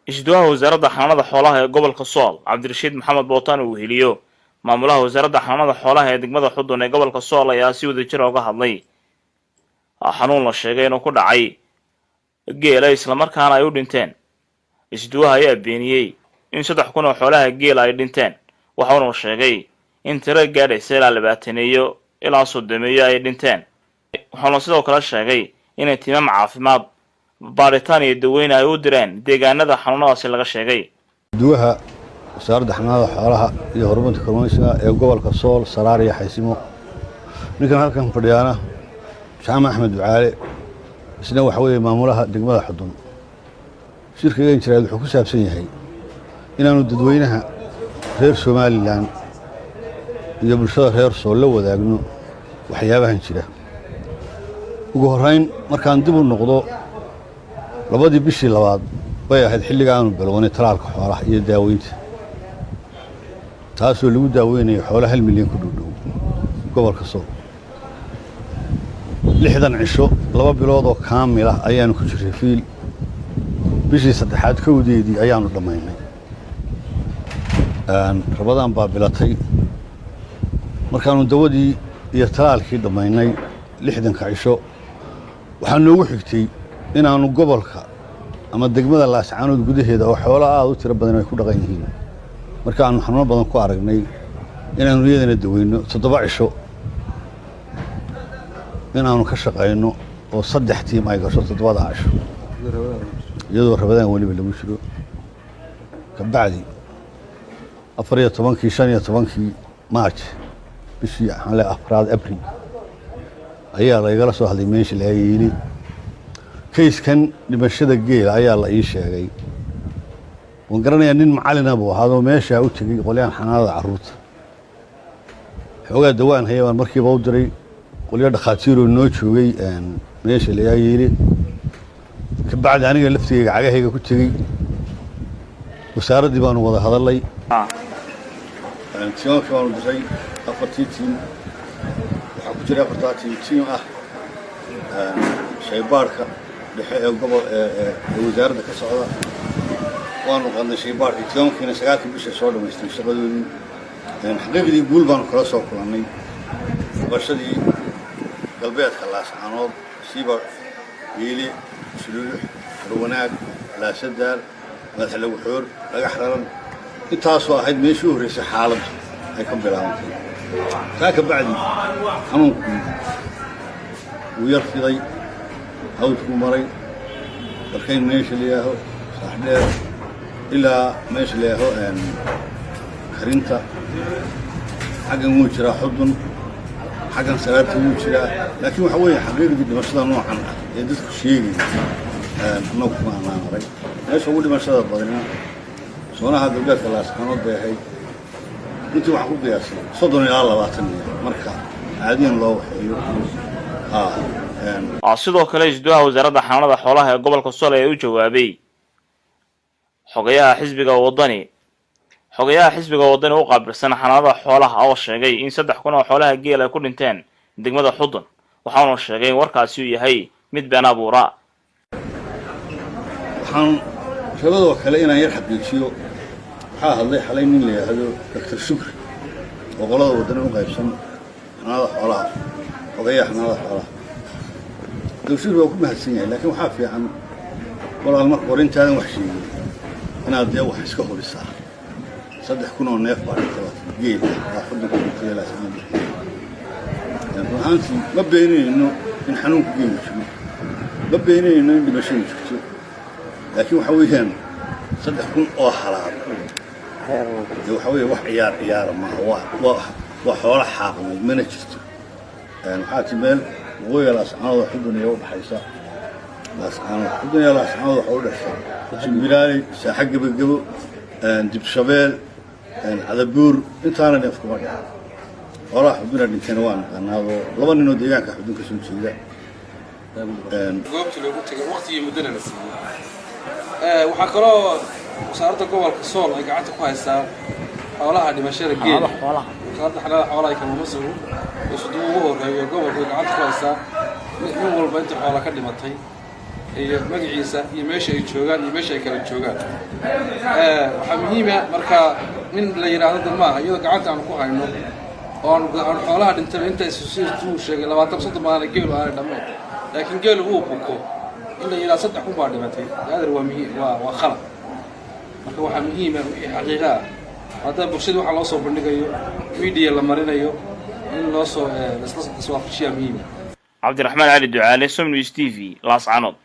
isduwaha wasaaradda xanaanada xoolaha ee gobolka Sool Cabdirashiid Maxamed Bootaan uu heliyo maamulaha wasaaradda xanaanada xoolaha ee degmada Xudun ee gobolka Sool ayaa si wadajir uga hadlay xanuun la sheegay inuu ku dhacay geela isla markaana ay u dhinteen. isduwaha ayaa beeniyay in 3,000 oo xoolaha geela ay dhinteen, waxa uu sheegay in tiro gaadhaysa ilaa 20 ilaa 30 ay dhinteen. waxaana sidoo kale sheegay in tiimam caafimaad baaritaan iyo daweyn ay u direen deegaanada xanuunadaasi laga sheegay. isduwaha wasaaradda xanaanada xoolaha iyo horumarinta kalluumaysiga ee gobolka Sool Saraar iyo Xaysimo ninkan halkan fadhiyana Jaamac Axmed Ducaale isna waxa weeye maamulaha degmada Xudun. shirkiga injineer wuxuu ku saabsan yahay inaanu dadweynaha reer Soomaaliland iyo bulshada reer Sool la wadaagno waxyaabahan jira. ugu horeyn markaan dib u noqdo labadii bishii labaad bay ahayd xilliga aanu bilowday talaalka xoolaha iyo daaweynta, taasoo lagu daaweynayo xoolaha 1 milyan ku dhow gobolka Sool. 60 cisho 2 bilood oo kaamil ah ayaanu ku jiray fiil. bishii saddexaad kowdeedii ayaanu dhamaynay. rabadaan baa bilatay markaanu dawadii iyo talaalkii dhamaynay 60 cisho waxaa noogu xigtay inaanu gobolka ama degmada Laascaanood gudaheeda oo xoolaha aad u tiro badan ay ku dhaqan yihiin markaanu xanuun badan ku aragnay inaanu iyadana daweyno 7 cisho inaanu ka shaqeyno oo 3 tiim ay gasho 7 cisho iyadoo rabadaan waliba lagu jiro. ka bacdi 14 March bishii afraad April ayaa laga soo hadlay meesha la yiri kayskan dhimashada geela ayaa la ii sheegay. waan garanayaa nin macallin ah buu ahaa meesha u tagay qolyahan xanaanada carruurta. xoogaa dawaan hayaan markiiba u diray qolyo dhaqaatiir oo noo joogay meesha la yiri. ka bacdi aniga laftigayga cagahayga ku tagay wasaaradii baanu wada hadalay. tiimka waanu diray 4 tiim waxaa ku jira 4 tiim ah shaybaarka dhexe ee gobol ee wasaaradda ka socda. waanu qadnay shaybaarka tiimkiina 9 bisha soo dhameystay shaqadoodii. xaqiiqdii guul baanu kala soo kulannay. qabashadii galbeedka Laascaanood siiba yeeli shuluux wanaag laasadaar madax lagu xoor laga xararan intaasoo ahayd meeshii u horeysay xaalad ay ka bilaabantay. taa ka bacdi xanuunkii wuu yar fiday hawdkuu maray dalkayn meesha la yaaho saaxdheer ilaa meesha la yaaho karinta. xaggan wuu jiraa Xudun, xaggan Saraarta wuu jiraa. laakiin waxa weeye xaqiiqdii dhimashada noocan ah ee dadku sheegay annagu kuma aanaaray. meesha ugu dhimashada badnaa soonaha galbeedka Laascaanood bay ahayd. intii waxaan ku qiyaasay 30 ilaa 20 marka caadiyan loo waxeeyo. sidoo kale isduwaha wasaaradda xanaanada xoolaha ee gobolka Sool ayaa u jawaabay xogayaha xisbiga wadani u qaabilsan xanaanada xoolaha oo sheegay in 3,000 oo xoolaha geela ay ku dhinteen degmada Xudun. waxaana sheegay in warkaasi uu yahay mid been abuura. waxaan rabadoo kale inaan yar xaqiijiyo waxaa hadlay xalay nin la yiraahdo Dr. Shukri oo qolada wadani u qaybsan xanaanada xoolaha xogayaha xanaanada xoolaha. Dr. Shukri waa ku mahadsan yahay laakiin waxaa fiican walaal marka hore intaadan wax sheegin inaad dee wax iska hubisaa. 3,000 oo neef baa dhintay geela waa Xudun ku dhintay Laascaanood. waxaan ma beenayno in xanuunku geelu jiro, ma beenayno in dhimashadu jirto, laakiin waxa weeyaan 3,000 oo halaad waxa weeye wax ciyaar ma waa xoolo xaaqmay mana jirto. waxaa timeel waqooyiga Laascaanood Xudun iyo u dhaxaysa Laascaanood. Xudun iyo Laascaanood waxa u dhashay Jimbilaali, Saaxa Gabagabo, Dib Shabeel, Cadabuur intaana neef kuma dhacay. xoolaha Xudun dhintayna waan naqaanaado 2 nin oo deegaanka Xudun ka soo jeeda. goobta lagu tagay waqtigii muddana la siiyay. waxaa kaloo wasaaradda gobolka Sool ay gacanta ku haysaa xoolaha dhimashada geela. wasaaradda xanaanada xoolaha ay kalluumaysigu isku ugu horeeyo gobolka gacanta ku haysaa mid walba inta xoola ka dhimatay iyo magaciisa iyo meesha ay joogaan iyo meesha ay kala joogaan waxa muhiim ah marka min la yiraahdo damaha iyadoo gacanta aan ku hayno oo aan xoolaha dhintay inta uu sheegay 20 maalin geel aan dhamay laakiin geel uu buko in la yiraahdo 3 ku baa dhimatay gaadar waa muhiim waa khalad marka waxa muhiim ah wixii xaqiiqa ah hada bulshada waxa loo soo bandhigayo media la marinayo in loo soo isla muhiim Cabdiraxmaan Ali Ducaale, Somnews TV, Laascaanood.